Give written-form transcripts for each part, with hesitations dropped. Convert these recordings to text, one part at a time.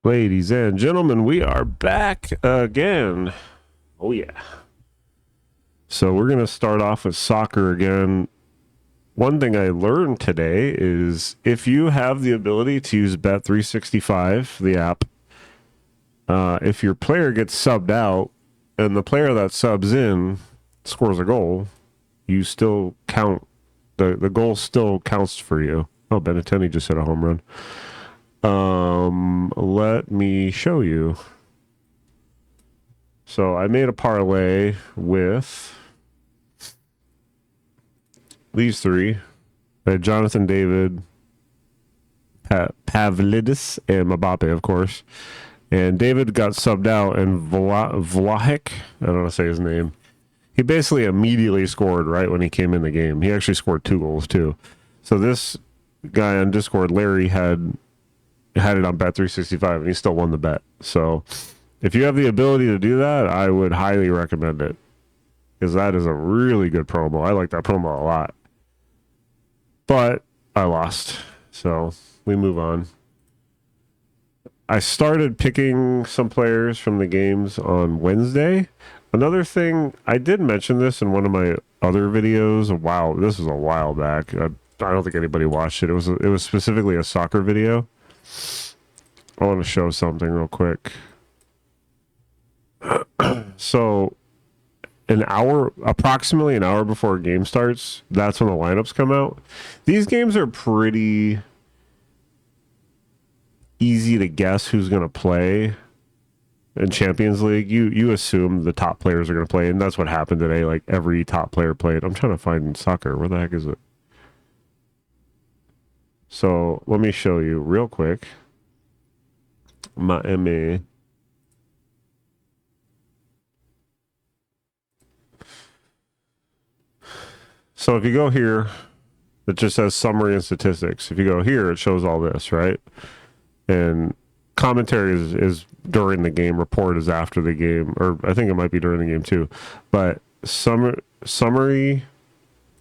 Ladies and gentlemen, we are back again. Oh, yeah. So we're going to start off with soccer again. One thing I learned today is if you have the ability to use Bet365, the app, if your player gets subbed out and the player that subs in scores a goal, you still count. The goal still counts for you. Oh, Benintendi just hit a home run. Let me show you. So I made a parlay with these three. Jonathan David, Pavlidis, and Mbappe, of course. And David got subbed out, and Vlahik, I don't know how to say his name. He basically immediately scored right when he came in the game. He actually scored 2 goals, too. So this guy on Discord, Larry, had it on Bet365, and he still won the bet. So if you have the ability to do that, I would highly recommend it, because that is a really good promo. I like that promo a lot. But I lost, so we move on. I started picking some players from the games on Wednesday. Another thing, I did mention this in one of my other videos. Wow, this was a while back. I don't think anybody watched it. It was specifically a soccer video. I want to show something real quick. So approximately an hour before a game starts, that's when the lineups come out. These games are pretty easy to guess who's going to play in Champions League. You assume the top players are going to play, and that's what happened today. Like, every top player played. I'm trying to find soccer. Where the heck is it? So let me show you real quick. Miami. So if you go here, it just says summary and statistics. If you go here, it shows all this, right? And commentary is during the game. Report is after the game, or I think it might be during the game too. But summary,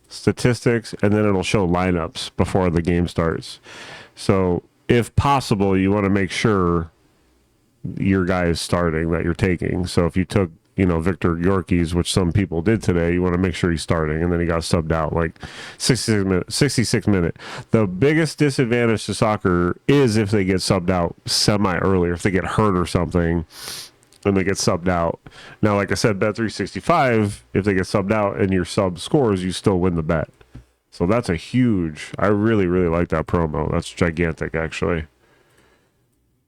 statistics, and then it'll show lineups before the game starts. So if possible, you want to make sure your guy is starting that you're taking. So if you took, Victor Yorkies, which some people did today, you want to make sure he's starting, and then he got subbed out like 66 minute. The biggest disadvantage to soccer is if they get subbed out semi early, if they get hurt or something and they get subbed out. Now, like I said, Bet365, if they get subbed out and your sub scores, you still win the bet. So that's I really, really like that promo. That's gigantic, actually.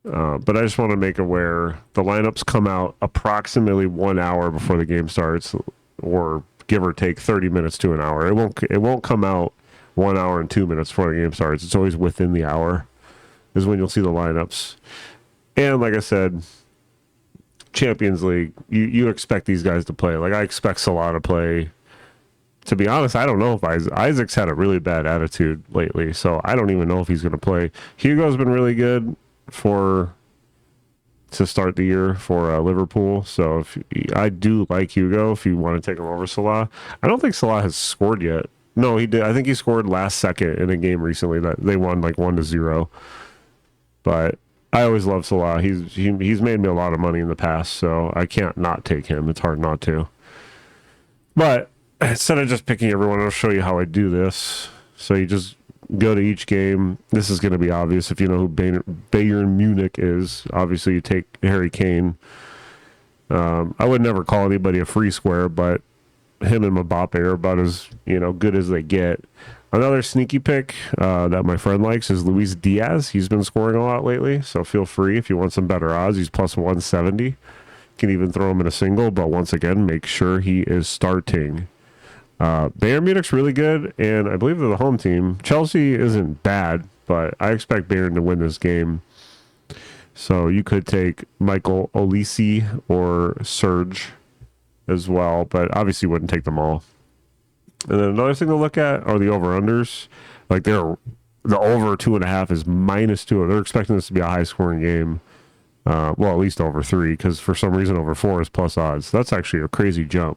But I just want to make aware the lineups come out approximately 1 hour before the game starts, or give or take 30 minutes to an hour. It won't come out 1 hour and 2 minutes before the game starts. It's always within the hour is when you'll see the lineups. And like I said, Champions League, you expect these guys to play. Like, I expect Salah to play. To be honest, I don't know if Isaac's had a really bad attitude lately, so I don't even know if he's going to play. Hugo's been really good to start the year for Liverpool. So I do like Hugo if you want to take him over Salah. I don't think Salah has scored yet. No, he did. I think he scored last second in a game recently that they won like 1-0. But I always love Salah. He's made me a lot of money in the past, so I can't not take him. It's hard not to. But instead of just picking everyone, I'll show you how I do this. So you just go to each game. This is going to be obvious if you know who Bayern Munich is. Obviously, you take Harry Kane. I would never call anybody a free square, but him and Mbappe are about as good as they get. Another sneaky pick that my friend likes is Luis Diaz. He's been scoring a lot lately, so feel free if you want some better odds. He's plus 170. You can even throw him in a single, but once again, make sure he is starting. Bayern Munich's really good, and I believe they're the home team. Chelsea isn't bad, but I expect Bayern to win this game. So you could take Michael Olise or Serge as well, but obviously wouldn't take them all. And then another thing to look at are the over-unders. Like, the over 2.5 is -2. They're expecting this to be a high-scoring game. Well, at least over 3, because for some reason over 4 is plus odds. That's actually a crazy jump.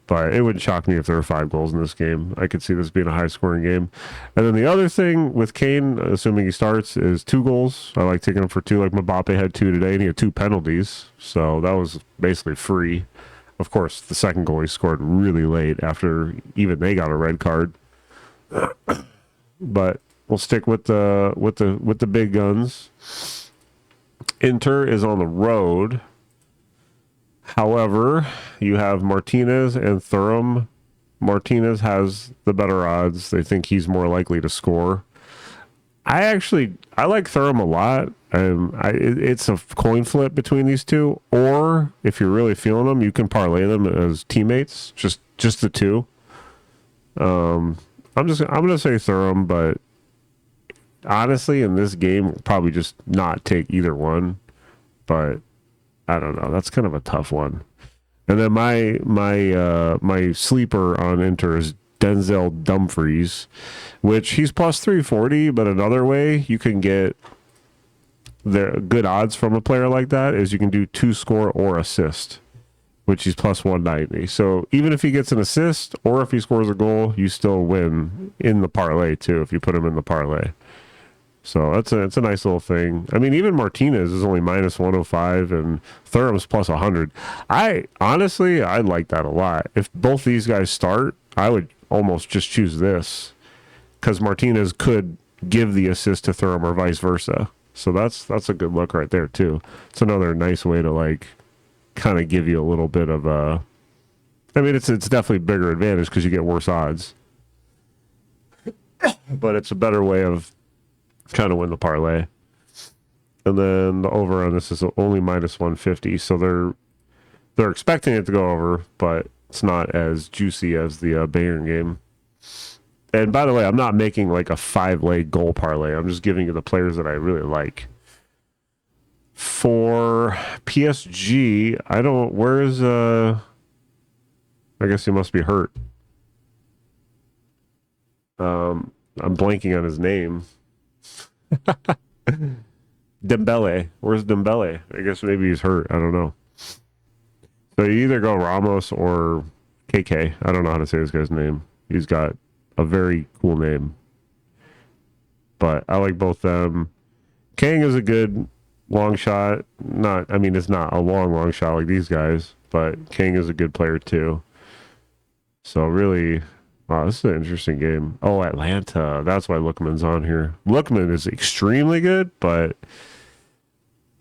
but it wouldn't shock me if there were 5 goals in this game. I could see this being a high-scoring game. And then the other thing with Kane, assuming he starts, is 2 goals. I like taking him for 2. Like Mbappe had 2 today, and he had 2 penalties, so that was basically free. Of course, the second goal he scored really late after even they got a red card. But we'll stick with the big guns. Inter is on the road. However, you have Martinez and Thuram. Martinez has the better odds. They think he's more likely to score. I like Thuram a lot. It's a coin flip between these two. Or if you're really feeling them, you can parlay them as teammates. Just the two. I'm gonna say Thuram, but honestly, in this game, we'll probably just not take either one. But I don't know. That's kind of a tough one. And then my sleeper on Inter is Denzel Dumfries, which he's plus 340. But another way you can get the good odds from a player like that is you can do 2 score or assist, which he's plus 190. So even if he gets an assist or if he scores a goal, you still win in the parlay too if you put him in the parlay. So it's a nice little thing. I mean, even Martinez is only minus 105 and Thuram's plus 100. I like that a lot. If both these guys start, I would almost just choose this because Martinez could give the assist to Thuram or vice versa. So that's a good look right there too. It's another nice way to like kind of give you a little bit of a. I mean, it's definitely bigger advantage because you get worse odds, but it's a better way of kind of win the parlay. And then the over on this is only minus 150, so they're expecting it to go over, but it's not as juicy as the Bayern game. And by the way, I'm not making like a 5-leg goal parlay. I'm just giving you the players that I really like. For PSG, where's I guess he must be hurt. I'm blanking on his name. Dembele. Where's Dembele? I guess maybe he's hurt. I don't know. So you either go Ramos or KK. I don't know how to say this guy's name. He's got a very cool name. But I like both them. Kang is a good long shot. It's not a long shot like these guys, but Kang is a good player too. So really, wow, this is an interesting game. Oh, Atlanta. That's why Lookman's on here. Lookman is extremely good, but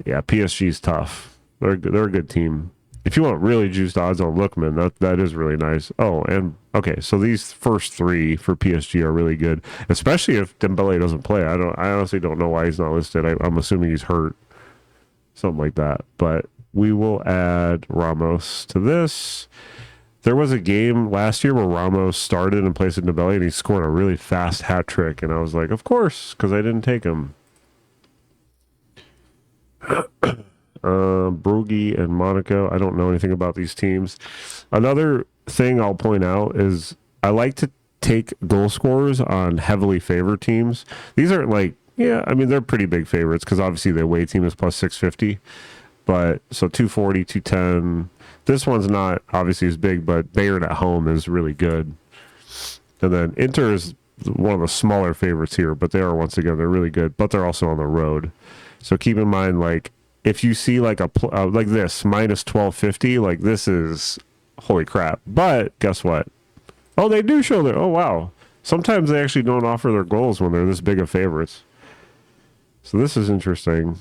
yeah, PSG's tough. They're a good team. If you want really juiced odds on Lookman, that is really nice. Oh, and okay, so these first 3 for PSG are really good, especially if Dembele doesn't play. I honestly don't know why he's not listed. I'm assuming he's hurt, something like that. But we will add Ramos to this. There was a game last year where Ramos started in place of Dembele, and he scored a really fast hat trick, and I was like, of course, because I didn't take him. Brugge and Monaco. I don't know anything about these teams. Another thing I'll point out is I like to take goal scorers on heavily favored teams. These aren't like, they're pretty big favorites because obviously the away team is plus 650. But so 240, 210. This one's not obviously as big, but Bayern at home is really good. And then Inter is one of the smaller favorites here, but they're really good, but they're also on the road. So keep in mind, like, if you see like like this minus 1250, like this is holy crap. But guess what? Oh, they do show their. Oh wow. Sometimes they actually don't offer their goals when they're this big of favorites. So this is interesting.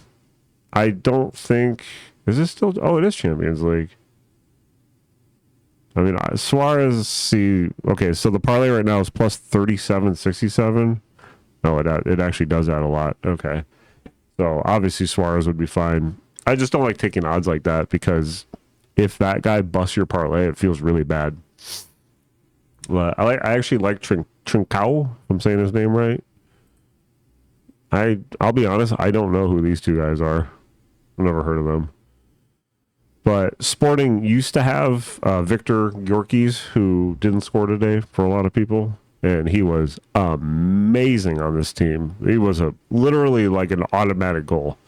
I don't think is this still. Oh, it is Champions League. I mean, Suarez. See, okay. So the parlay right now is plus 37.67. No, it actually does add a lot. Okay. So obviously Suarez would be fine. I just don't like taking odds like that because if that guy busts your parlay, it feels really bad. But I actually like Trincao, if I'm saying his name right. I'll be honest, I don't know who these two guys are. I've never heard of them. But Sporting used to have Victor Yorkes, who didn't score today for a lot of people. And he was amazing on this team. He was literally like an automatic goal.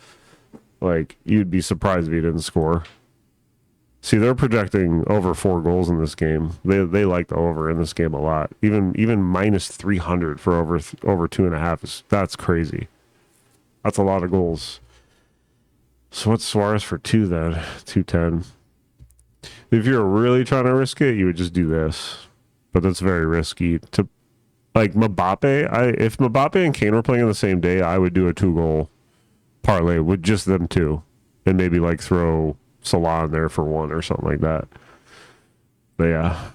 Like, you'd be surprised if he didn't score. See, they're projecting over 4 goals in this game. They like the over in this game a lot. Even minus 300 for over 2.5 is that's crazy. That's a lot of goals. So what's Suarez for 2 then? 210. If you're really trying to risk it, you would just do this, but that's very risky. To like Mbappe, if Mbappe and Kane were playing on the same day, I would do a 2 goal parlay with just them two, and maybe like throw Salah in there for 1 or something like that. But yeah,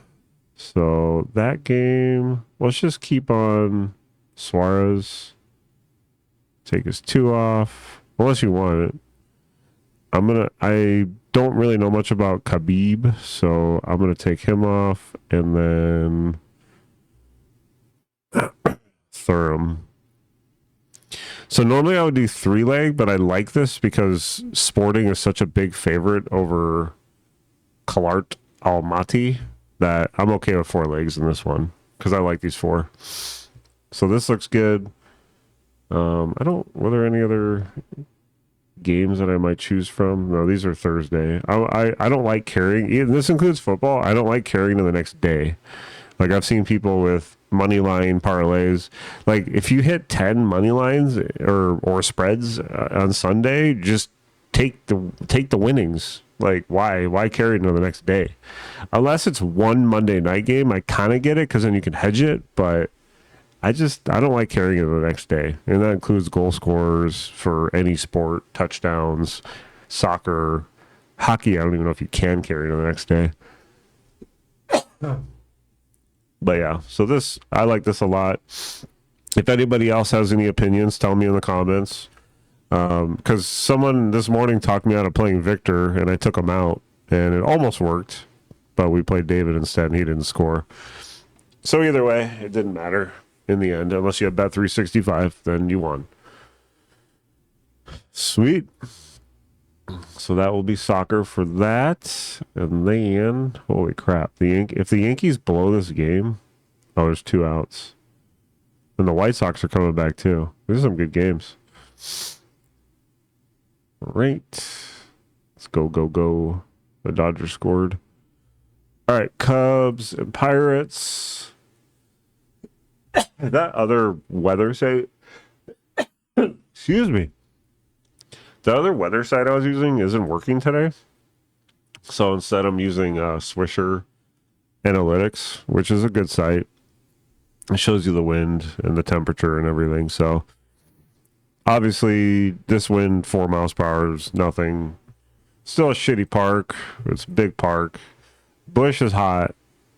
so that game, let's just keep on Suarez. Take his 2 off, unless you want it. I don't really know much about Khabib, so I'm gonna take him off and then Thuram. So normally I would do 3-leg, but I like this because Sporting is such a big favorite over Kalart Almaty that I'm okay with 4 legs in this one because I like these 4. So this looks good. Were there any other games that I might choose from? No, these are Thursday. I don't like carrying. This includes football. I don't like carrying to the next day. Like I've seen people with money line parlays. Like if you hit 10 money lines or spreads on Sunday, just take the winnings. Like why carry into the next day? Unless it's one Monday night game, I kind of get it because then you can hedge it. But I don't like carrying it the next day, and that includes goal scorers for any sport, touchdowns, soccer, hockey. I don't even know if you can carry it the next day. But yeah, so I like this a lot. If anybody else has any opinions, tell me in the comments. Because someone this morning talked me out of playing Victor, and I took him out, and it almost worked, but we played David instead, and he didn't score. So either way, it didn't matter in the end. Unless you have bet 365, then you won. Sweet. So that will be soccer for that. And then, holy crap, if the Yankees blow this game, there's 2 outs. And the White Sox are coming back too. These are some good games. Right. Let's go, go, go. The Dodgers scored. All right, Cubs and Pirates. That other weather site, excuse me. The other weather site I was using isn't working today. So instead I'm using Swisher Analytics, which is a good site. It shows you the wind and the temperature and everything. So obviously this wind 4 miles per hour is nothing. Still a shitty park. It's a big park. Bush is hot.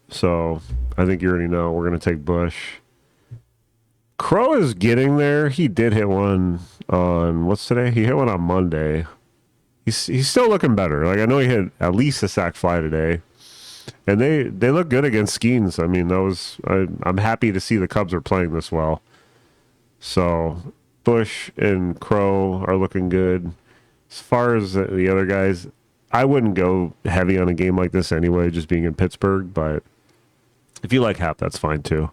So I think you already know we're going to take Bush. Crow is getting there. He did hit one on, what's today? He hit one on Monday. He's still looking better. Like I know he hit at least a sac fly today. And they look good against Skeens. I mean, I'm happy to see the Cubs are playing this well. So Bush and Crow are looking good. As far as the other guys, I wouldn't go heavy on a game like this anyway, just being in Pittsburgh. But if you like Hap, that's fine too.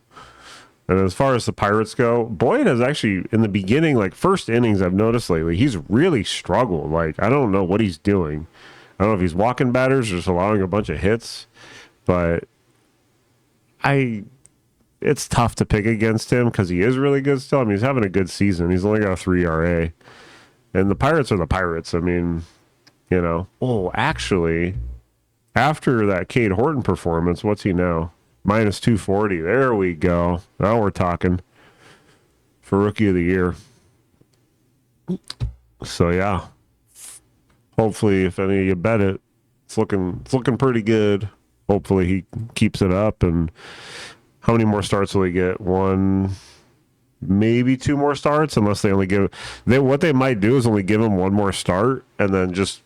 And as far as the Pirates go, Boyd has actually, in the beginning, like first innings I've noticed lately, he's really struggled. Like, I don't know what he's doing. I don't know if he's walking batters or just allowing a bunch of hits. But it's tough to pick against him because he is really good still. I mean, he's having a good season. He's only got a 3 ERA. And the Pirates are the Pirates. I mean, Oh, actually, after that Cade Horton performance, what's he now? Minus 240. There we go. Now we're talking for Rookie of the Year. So yeah, hopefully, if any of you bet it, it's looking pretty good. Hopefully he keeps it up. And how many more starts will he get? 1, maybe 2 more starts, unless they only what they might do is only give him 1 more start and then just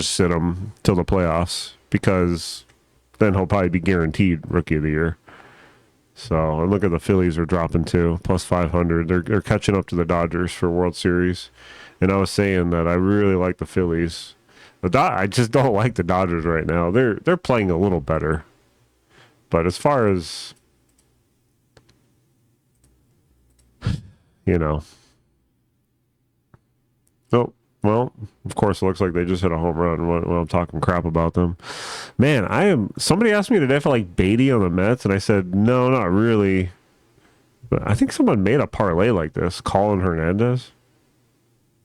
sit him till the playoffs, because then he'll probably be guaranteed Rookie of the Year. So, and look at the Phillies are dropping too, plus 500. They're catching up to the Dodgers for World Series. And I was saying that I really like the Phillies. I just don't like the Dodgers right now. They're playing a little better. But as far as, oh, Well, of course, it looks like they just hit a home run when I'm talking crap about them. Man, I am. Somebody asked me today if I like Beatty on the Mets, and I said no, not really. But I think someone made a parlay like this. Colin Hernandez.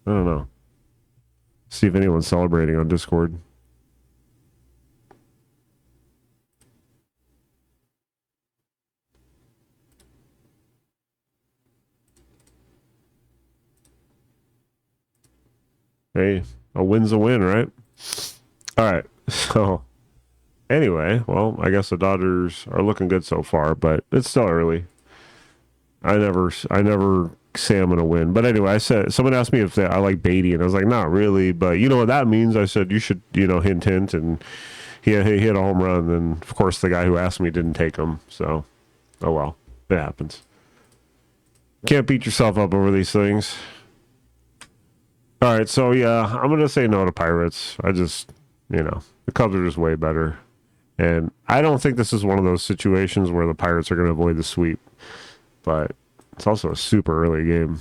I don't know. See if anyone's celebrating on Discord. Hey, a win's a win, right? All right. So anyway, well, I guess the Dodgers are looking good so far, but it's still early. I never say I'm gonna win. But anyway, I said someone asked me if I like Beatty, and I was like, not really. But you know what that means? I said you should, hint, hint, and he hit a home run. And of course, the guy who asked me didn't take him. So, oh well, it happens. Can't beat yourself up over these things. All right, so yeah, I'm gonna say no to Pirates. I just, the Cubs are just way better, and I don't think this is one of those situations where the Pirates are gonna avoid the sweep. But it's also a super early game.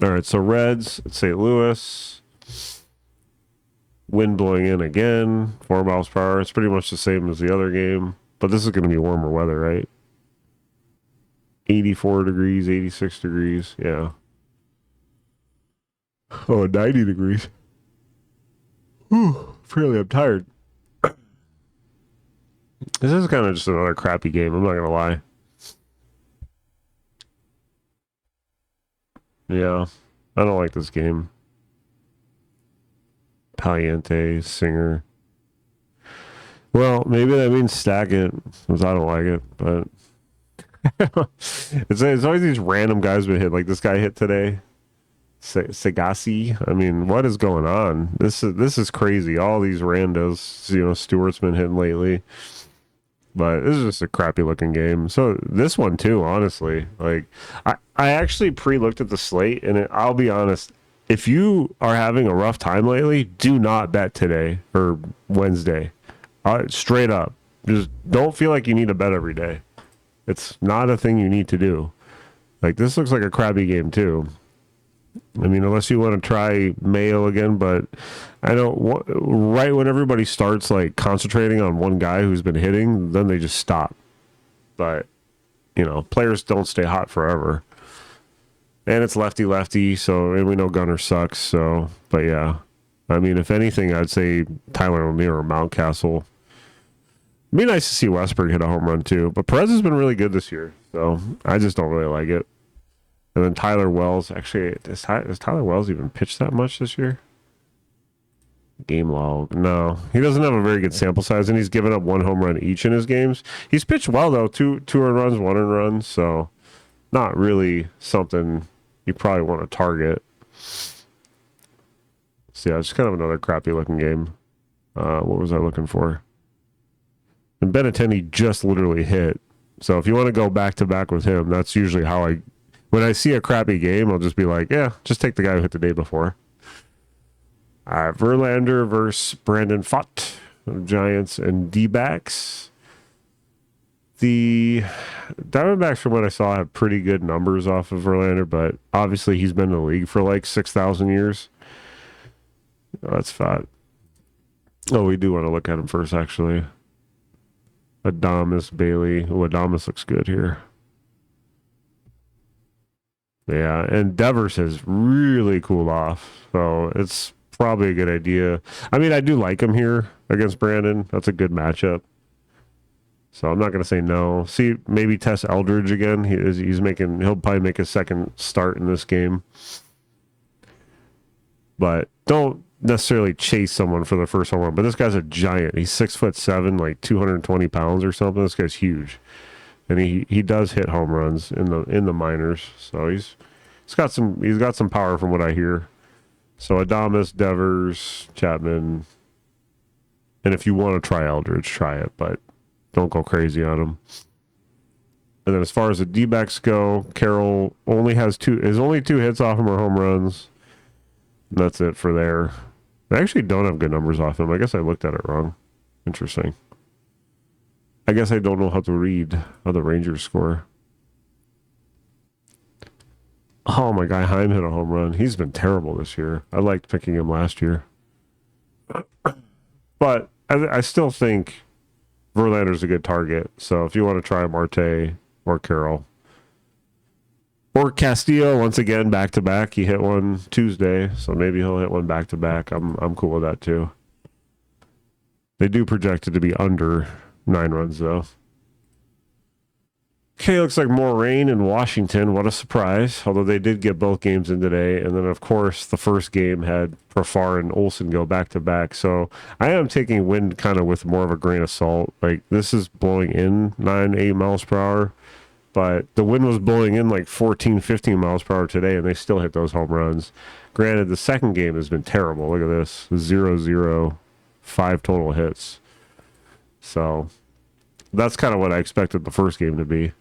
All right, so Reds at St. Louis. Wind blowing in again, 4 miles per hour. It's pretty much the same as the other game, but this is going to be warmer weather, right? 84 degrees, 86 degrees, yeah. Oh, 90 degrees. Whew, fairly, I'm tired. This is kind of just another crappy game, I'm not going to lie. Yeah, I don't like this game. Paliente, Singer. Well, maybe that means stack it, because I don't like it, but it's always these random guys been hit. Like this guy hit today, Sagasi. I mean, what is going on? This is crazy. All these randos, Stewart's been hitting lately, but this is just a crappy looking game. So this one too, honestly, like I actually pre-looked at the slate, and I'll be honest. If you are having a rough time lately, do not bet today or Wednesday. Straight up. Just don't feel like you need to bet every day. It's not a thing you need to do. Like, this looks like a crappy game, too. I mean, unless you want to try Mayo again, but I know right when everybody starts, like, concentrating on one guy who's been hitting, then they just stop. But, players don't stay hot forever. And it's lefty-lefty, and we know Gunner sucks, so, but yeah. I mean, if anything, I'd say Tyler O'Neill or Mountcastle. It'd be nice to see Westberg hit a home run, too. But Perez has been really good this year, so I just don't really like it. And then Tyler Wells. Actually, has Tyler Wells even pitched that much this year? Game log. No. He doesn't have a very good sample size, and he's given up 1 home run each in his games. He's pitched well, though. 2 earned runs, 1 earned run, so not really something you probably want to target. So yeah, it's kind of another crappy looking game. What was I looking for? And Benintendi just literally hit. So if you want to go back to back with him, that's usually how when I see a crappy game, I'll just be like, yeah, just take the guy who hit the day before. Verlander versus Brandon Pfaadt of Giants and Dbacks. The Diamondbacks, from what I saw, have pretty good numbers off of Verlander, but obviously he's been in the league for like 6,000 years. Oh, that's fat. Oh, we do want to look at him first, actually. Adames Bailey. Oh, Adames looks good here. Yeah, and Devers has really cooled off, so it's probably a good idea. I mean, I do like him here against Brandon. That's a good matchup. So I'm not going to say no. See, maybe test Eldridge again. He'll probably make his second start in this game. But don't necessarily chase someone for the first home run. But this guy's a giant. He's 6'7", like 220 pounds or something. This guy's huge, and he does hit home runs in the minors. So he's got some power from what I hear. So Adames, Devers, Chapman, and if you want to try Eldridge, try it, but don't go crazy on him. And then as far as the D-backs go, Carroll only has 2 hits off him or home runs. And that's it for there. I actually don't have good numbers off him. I guess I looked at it wrong. Interesting. I guess I don't know how to read how the Rangers score. Oh, my guy Heim hit a home run. He's been terrible this year. I liked picking him last year. But I still think Verlander's a good target. So if you want to try Marte or Carroll. Or Castillo, once again, back to back. He hit one Tuesday, so maybe he'll hit one back to back. I'm cool with that too. They do project it to be under 9 runs though. Okay, looks like more rain in Washington. What a surprise. Although they did get both games in today. And then, of course, the first game had Profar and Olsen go back to back. So I am taking wind kind of with more of a grain of salt. Like, this is blowing in 8 miles per hour. But the wind was blowing in like 14, 15 miles per hour today, and they still hit those home runs. Granted, the second game has been terrible. Look at this. 0-0, 5 total hits. So that's kind of what I expected the first game to be.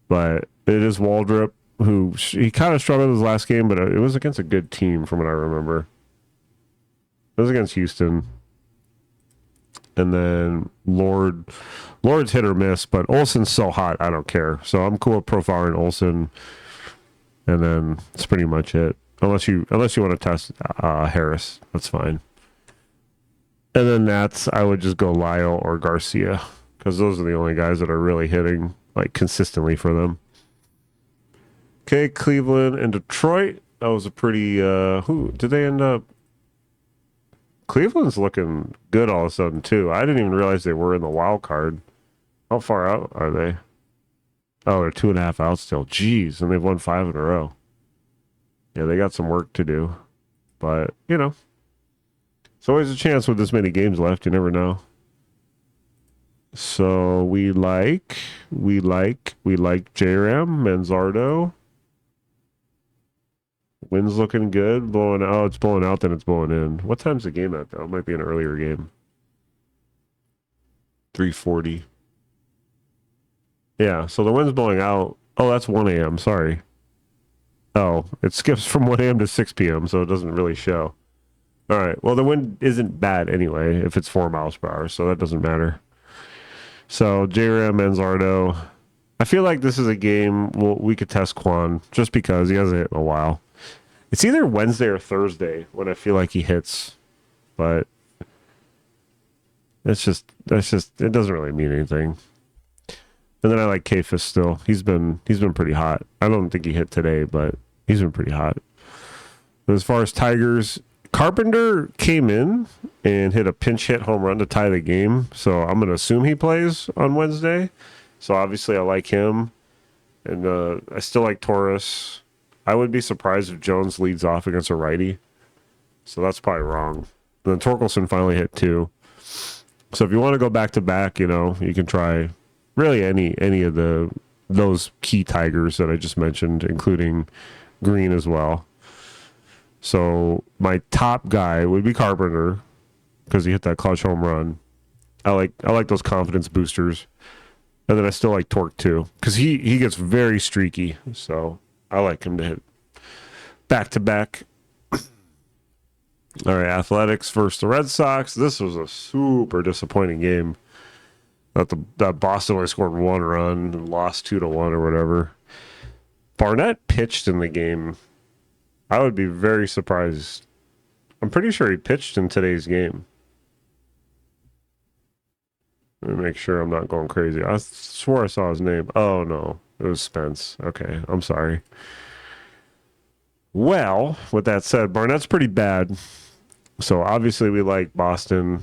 But it is Waldrop, who he kind of struggled his last game, but it was against a good team from what I remember. It was against Houston. And then Lord's hit or miss, but Olsen's so hot, I don't care. So I'm cool with Profar and Olsen. And then that's pretty much it. Unless you want to test Harris, that's fine. And then Nats, I would just go Lyle or Garcia, because those are the only guys that are really hitting like consistently for them. Okay, Cleveland and Detroit. That was a pretty who did they end up? Cleveland's looking good all of a sudden too. I didn't even realize they were in the wild card. How far out are they? Oh, they're 2.5 out still. Jeez, and they've won 5 in a row. Yeah, they got some work to do. But, it's always a chance with this many games left. You never know. So we like J-Ram, Manzardo. Wind's looking good. Blowing out. Oh, it's blowing out, then it's blowing in. What time's the game at, though? It might be an earlier game. 3:40. Yeah, so the wind's blowing out. Oh, that's 1 a.m. Sorry. Oh, it skips from 1 a.m. to 6 p.m., so it doesn't really show. All right. Well, the wind isn't bad anyway if it's 4 miles per hour, so that doesn't matter. So, J-Ram, Manzardo. I feel like this is a game we could test Quan just because he hasn't hit in a while. It's either Wednesday or Thursday when I feel like he hits, but that's just it doesn't really mean anything. And then I like Kafis still. He's been pretty hot. I don't think he hit today, but he's been pretty hot. But as far as Tigers, Carpenter came in and hit a pinch hit home run to tie the game. So I'm going to assume he plays on Wednesday. So obviously I like him. And I still like Torres. I would be surprised if Jones leads off against a righty. So that's probably wrong. And then Torkelson finally hit 2. So if you want to go back to back, you can try really any of those key Tigers that I just mentioned, including Green as well. So my top guy would be Carpenter because he hit that clutch home run. I like those confidence boosters. And then I still like Torque too because he gets very streaky. So I like him to hit back to back. All right, Athletics versus the Red Sox. This was a super disappointing game. That Boston only scored 1 run and lost 2-1 or whatever. Barnett pitched in the game. I would be very surprised. I'm pretty sure he pitched in today's game. Let me make sure I'm not going crazy. I swore I saw his name. Oh, no. It was Spence. Okay, I'm sorry. Well, with that said, Barnett's pretty bad. So obviously we like Boston.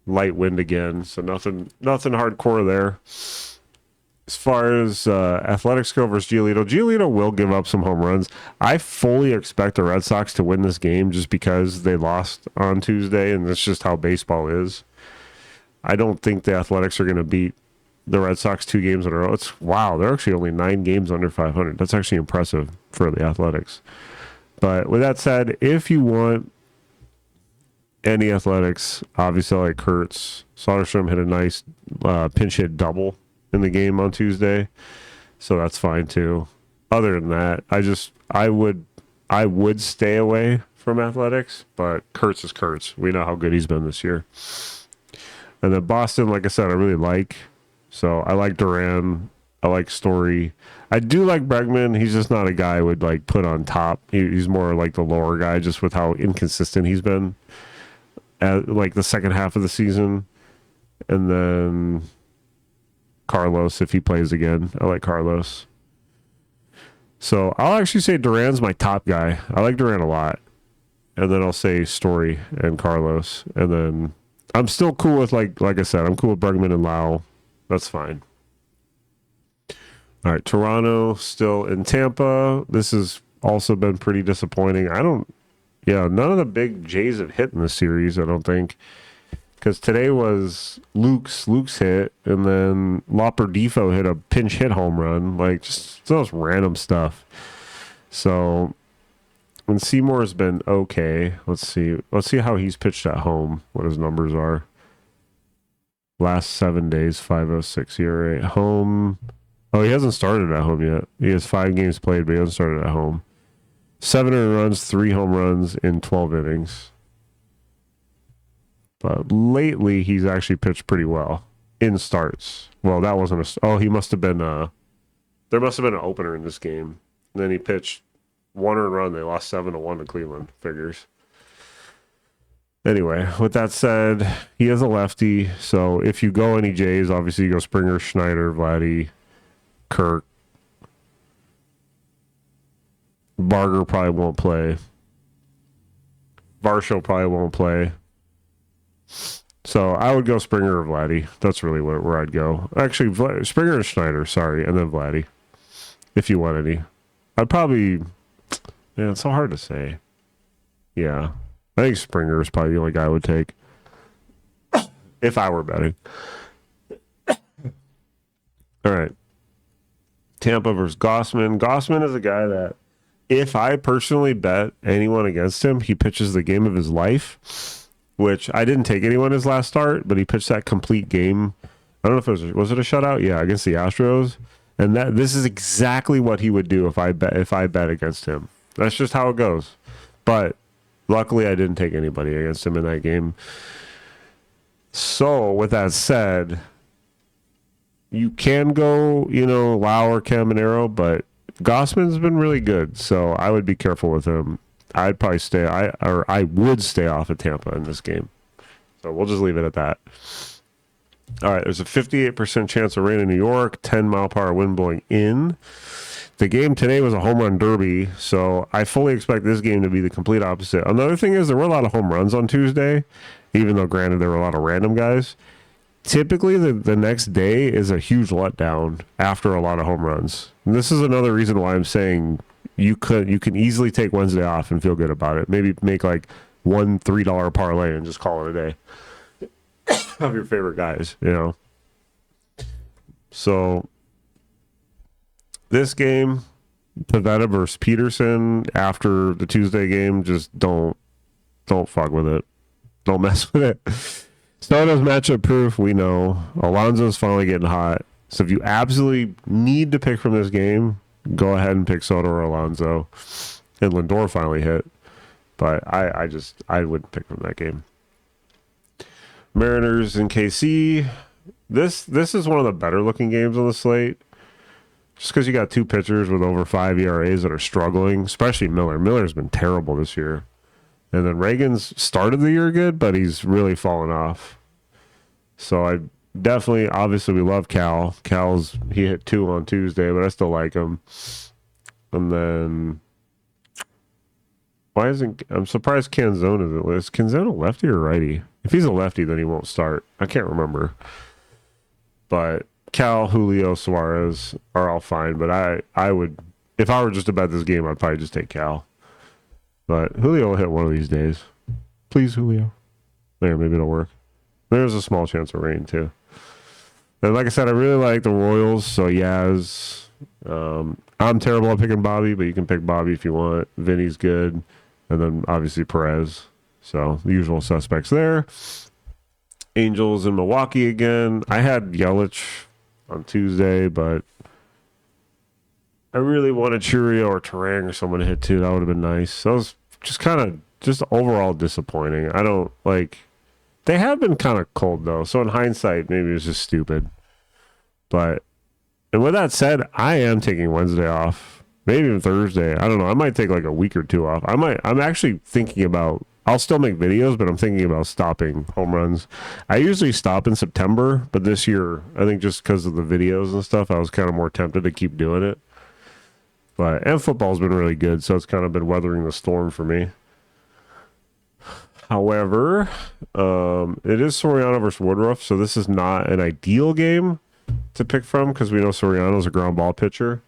Light wind again, so nothing hardcore there. As far as Athletics go versus Giolito will give up some home runs. I fully expect the Red Sox to win this game just because they lost on Tuesday, and that's just how baseball is. I don't think the Athletics are going to beat the Red Sox 2 games in a row. They're actually only 9 games under 500. That's actually impressive for the Athletics. But with that said, if you want any Athletics, obviously I like Kurtz. Soderstrom hit a nice pinch hit double in the game on Tuesday, so that's fine too. Other than that, I would stay away from Athletics, but Kurtz is Kurtz. We know how good he's been this year. And then Boston, like I said, I really like. So I like Duran. I like Story. I do like Bregman. He's just not a guy I would like put on top. He's more like the lower guy, just with how inconsistent he's been at like the second half of the season. And then Carlos, if he plays again. I like Carlos. So I'll actually say Duran's my top guy. I like Duran a lot. And then I'll say Story and Carlos. And then I'm still cool with, like I said, I'm cool with Bregman and Lau. That's fine. All right, Toronto still in Tampa. This has also been pretty disappointing. None of the big Jays have hit in the series, I don't think. Because today was Luke's hit, and then Loperdifo hit a pinch hit home run. Like, just those random stuff. So, and Seymour's been okay. Let's see how he's pitched at home, what his numbers are. Last 7 days, 5.06 ERA at home. Oh, he hasn't started at home yet. He has 5 games played, but he hasn't started at home. 7 earned runs, 3 home runs in 12 innings. But lately, he's actually pitched pretty well in starts. Well, that wasn't he must have been, there must have been an opener in this game. And then he pitched 1 earned run. They lost 7-1 to Cleveland. Figures. Anyway, with that said, he is a lefty. So if you go any Jays, obviously you go Springer, Schneider, Vladdy, Kirk. Barger probably won't play. Varsho probably won't play. So I would go Springer or Vladdy. That's really where I'd go. Actually, Springer and Schneider, sorry, and then Vladdy, if you want any. I'd probably, it's so hard to say. Yeah, I think Springer is probably the only guy I would take if I were betting. All right. Tampa versus Gossman. Gossman is a guy that, if I personally bet anyone against him, he pitches the game of his life. Which I didn't take anyone his last start, but he pitched that complete game. I don't know if it was it a shutout? Yeah, against the Astros. And this is exactly what he would do if I bet against him. That's just how it goes. But luckily I didn't take anybody against him in that game. So with that said, you can go, Lau or Caminero, but Gossman's been really good, so I would be careful with him. I'd probably I would stay off of Tampa in this game. So we'll just leave it at that. All right, there's a 58% chance of rain in New York, 10-mile-per-hour wind blowing in. The game today was a home run derby, so I fully expect this game to be the complete opposite. Another thing is there were a lot of home runs on Tuesday, even though, granted, there were a lot of random guys. Typically, the next day is a huge letdown after a lot of home runs. And this is another reason why I'm saying you can easily take Wednesday off and feel good about it. Maybe make like one $3 parlay and just call it a day of your favorite guys, So this game, Pivetta versus Peterson after the Tuesday game, just don't fuck with it. Don't mess with it. Soto's matchup proof, we know. Alonso's finally getting hot. So if you absolutely need to pick from this game, go ahead and pick Soto or Alonso. And Lindor finally hit. But I wouldn't pick from that game. Mariners and KC. This is one of the better looking games on the slate. Just because you got 2 pitchers with over 5 ERAs that are struggling, especially Miller. Miller's been terrible this year. And then Reagan's started the year good, but he's really fallen off. So I definitely, obviously, we love Cal. He hit 2 on Tuesday, but I still like him. And then, I'm surprised Canzone isn't. Is Canzone a lefty or righty? If he's a lefty, then he won't start. I can't remember. But Cal, Julio, Suarez are all fine. But I would, if I were just to bet this game, I'd probably just take Cal. But Julio will hit one of these days. Please, Julio. There, maybe it'll work. There's a small chance of rain, too. And like I said, I really like the Royals. So, Yaz. I'm terrible at picking Bobby, but you can pick Bobby if you want. Vinny's good. And then, obviously, Perez. So, the usual suspects there. Angels in Milwaukee again. I had Yelich on Tuesday, but I really wanted Churio or Terang or someone to hit, too. That would have been nice. So, it was just overall disappointing. I don't, they have been kind of cold, though. So, in hindsight, maybe it was just stupid. But And with that said, I am taking Wednesday off. Maybe even Thursday. I don't know. I might take like a week or two off. I'm actually thinking about, I'll still make videos, but I'm thinking about stopping home runs. I usually stop in September, but this year, I think just because of the videos and stuff, I was kind of more tempted to keep doing it. And football's been really good, so it's kind of been weathering the storm for me. However, it is Soriano versus Woodruff, so this is not an ideal game to pick from because we know Soriano's a ground ball pitcher.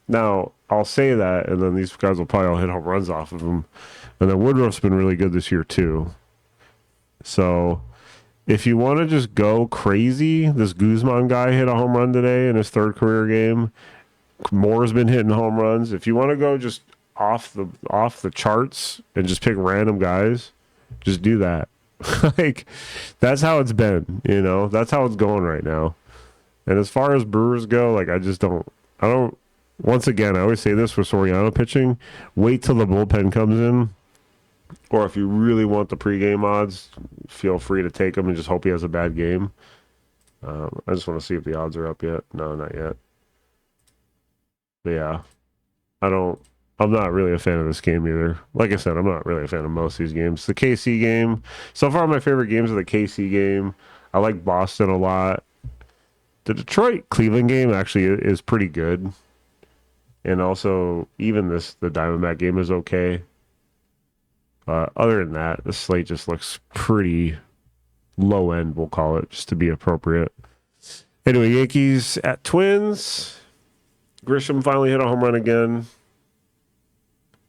Now, I'll say that, and then these guys will probably all hit home runs off of him. And then Woodruff's been really good this year, too. So, if you want to just go crazy, this Guzman guy hit a home run today in his third career game. Moore's been hitting home runs. If you want to go just off the charts and just pick random guys, just do that. Like, that's how it's been, you know? That's how it's going right now. And as far as Brewers go, like, I don't, once again, I always say this for Soriano pitching, wait till the bullpen comes in. Or if you really want the pregame odds, feel free to take them and just hope he has a bad game. I just want to see if the odds are up yet. No, not yet. But yeah, I'm not really a fan of this game either. Like I said, I'm not really a fan of most of these games. The KC game, so far my favorite games are the KC game. I like Boston a lot. The Detroit-Cleveland game actually is pretty good. And also, even the Diamondback game is okay. Other than that, the slate just looks pretty low end, we'll call it, just to be appropriate. Anyway, Yankees at Twins. Grisham finally hit a home run again.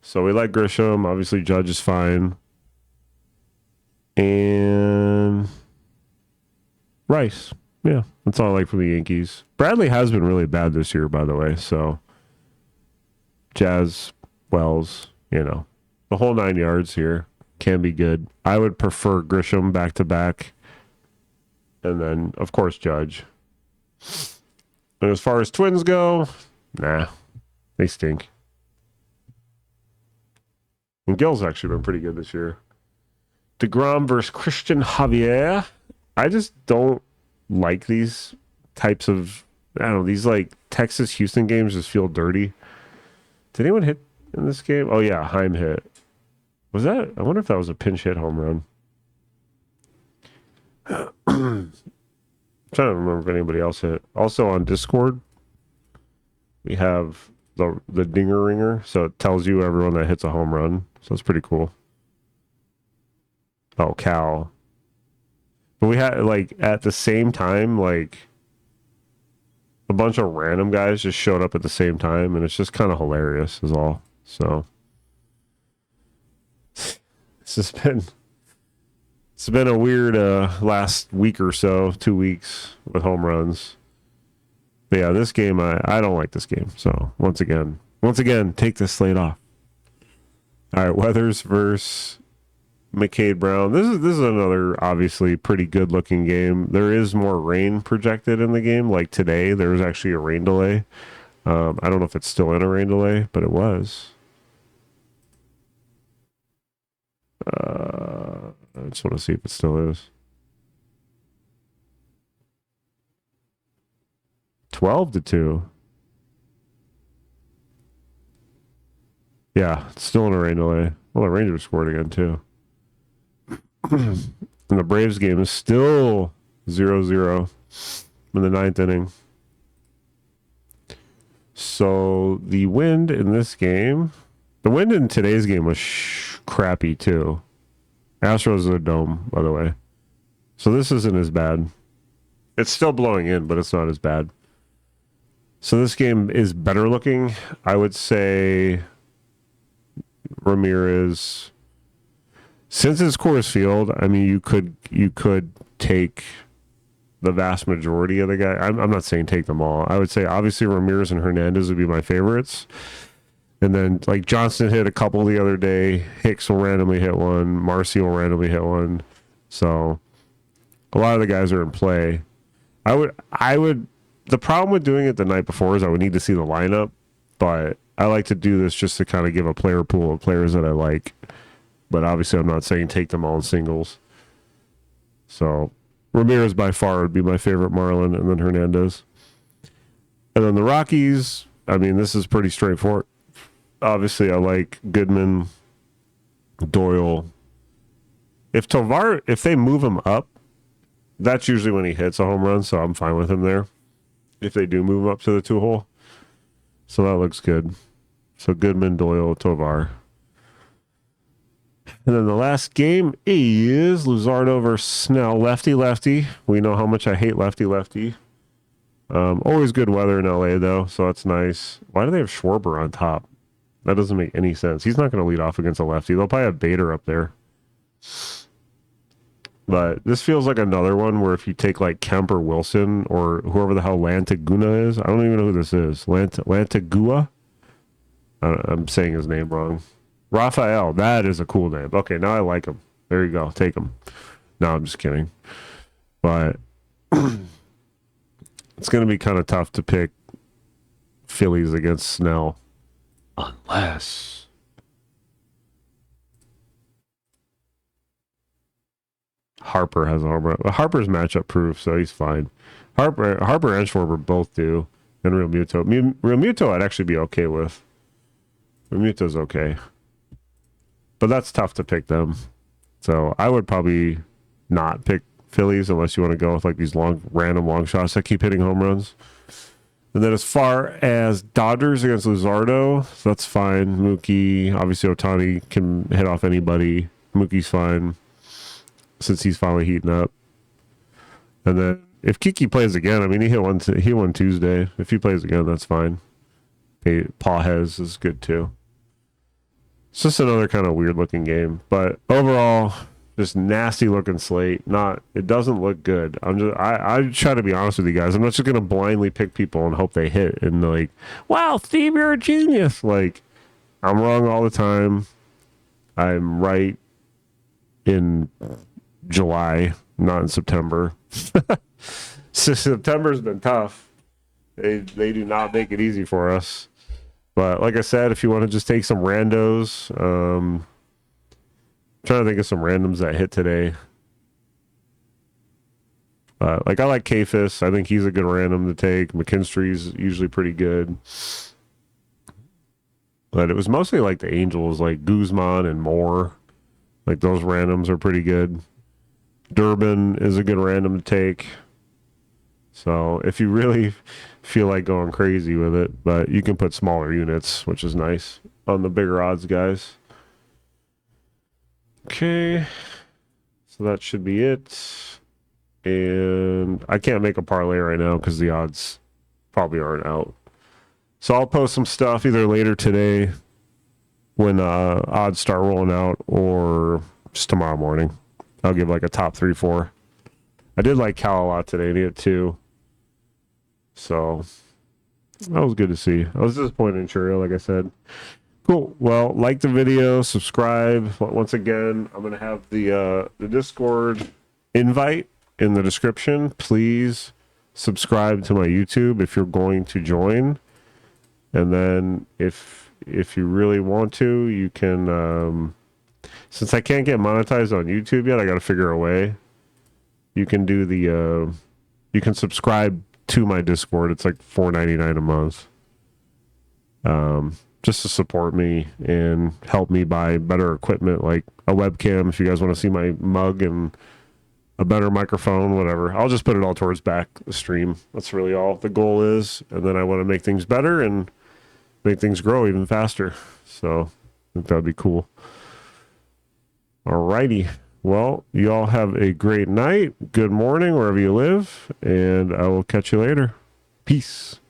So we like Grisham. Obviously, Judge is fine. And Rice. Yeah, that's all I like from the Yankees. Bradley has been really bad this year, by the way. So Jazz, Wells, the whole 9 yards here can be good. I would prefer Grisham back to back. And then, of course, Judge. And as far as Twins go, nah, they stink. And Gill's actually been pretty good this year. DeGrom versus Christian Javier. I just don't like these types of, I don't know, these like Texas-Houston games just feel dirty. Did anyone hit in this game? Oh, yeah, Heim hit. Was that, I wonder if that was a pinch hit home run. I'm trying to remember if anybody else hit. Also on Discord, we have the dinger ringer, so it tells you everyone that hits a home run. So it's pretty cool. Oh, Cal. But we had, like, at the same time, like, a bunch of random guys just showed up at the same time, and it's just kind of hilarious is all. So it's been a weird last week or so, 2 weeks with home runs. But yeah, this game, I don't like this game. So once again, take this slate off. All right, Weathers versus McCade Brown. This is another obviously pretty good looking game. There is more rain projected in the game. Like today, there was actually a rain delay. I don't know if it's still in a rain delay, but it was. I just want to see if it still is. 12-2. Yeah, it's still in a rain delay. Well, the Rangers scored again, too. And the Braves game is still 0-0 in the ninth inning. So the wind in this game, the wind in today's game was crappy, too. Astros is a dome, by the way. So this isn't as bad. It's still blowing in, but it's not as bad. So this game is better looking. I would say Ramirez, since it's Coors Field, I mean, you could take the vast majority of the guy. I'm not saying take them all. I would say obviously Ramirez and Hernandez would be my favorites. And then like Johnston hit a couple the other day. Hicks will randomly hit one. Marcy will randomly hit one. So a lot of the guys are in play. I would. The problem with doing it the night before is I would need to see the lineup, but I like to do this just to kind of give a player pool of players that I like. But obviously I'm not saying take them all in singles. So Ramirez by far would be my favorite Marlin, and then Hernandez. And then the Rockies, I mean, this is pretty straightforward. Obviously, I like Goodman, Doyle. If they move him up, that's usually when he hits a home run, so I'm fine with him there. If they do move him up to the 2-hole. So that looks good. So Goodman, Doyle, Tovar. And then the last game is Luzardo versus Snell. Lefty. We know how much I hate lefty. Always good weather in LA, though, so that's nice. Why do they have Schwarber on top? That doesn't make any sense. He's not going to lead off against a lefty. They'll probably have Bader up there. But this feels like another one where if you take like Kemp or Wilson or whoever the hell Lantaguna is, I don't even know who this is. Lantagua? I'm saying his name wrong. Raphael, that is a cool name. Okay, now I like him. There you go. Take him. No, I'm just kidding. But it's going to be kind of tough to pick Phillies against Snell. Unless Harper has a home run. Harper's matchup proof, so he's fine. Harper and Schwarber both do. And Real Muto I'd actually be okay with. Real Muto's okay. But that's tough to pick them. So I would probably not pick Phillies unless you want to go with like these random long shots that keep hitting home runs. And then as far as Dodgers against Luzardo, that's fine. Mookie, obviously Ohtani can hit off anybody. Mookie's fine since he's finally heating up. And then if Kiki plays again, I mean, he won Tuesday. If he plays again, that's fine. Pages is good too. It's just another kind of weird looking game. But overall, just nasty looking slate. It doesn't look good. I try to be honest with you guys. I'm not just gonna blindly pick people and hope they hit and like, wow, Steve, you're a genius. Like, I'm wrong all the time. I'm right in July, not in September. So September's been tough. They do not make it easy for us. But like I said, if you want to just take some randos, I'm trying to think of some randoms that hit today. Like I like Kafis. I think he's a good random to take. McKinstry's usually pretty good. But it was mostly like the Angels, like Guzman and Moore. Like those randoms are pretty good. Durbin is a good random to take. So if you really feel like going crazy with it, but you can put smaller units, which is nice on the bigger odds guys. Okay, so that should be it. And I can't make a parlay right now because the odds probably aren't out. So I'll post some stuff either later today when odds start rolling out or just tomorrow morning. I'll give like a top 3, 4. I did like Cal a lot today, and he had 2. So that was good to see. I was disappointed in Churio, like I said. Cool. Well, like the video, subscribe. Once again, I'm going to have the Discord invite in the description. Please subscribe to my YouTube if you're going to join. And then if you really want to, you can, since I can't get monetized on YouTube yet, I got to figure a way. You can do you can subscribe to my Discord. It's like $4.99 a month. Just to support me and help me buy better equipment, like a webcam if you guys want to see my mug and a better microphone, whatever. I'll just put it all towards back the stream. That's really all the goal is. And then I want to make things better and make things grow even faster. So I think that'd be cool. Alrighty. Well, you all have a great night. Good morning wherever you live. And I will catch you later. Peace.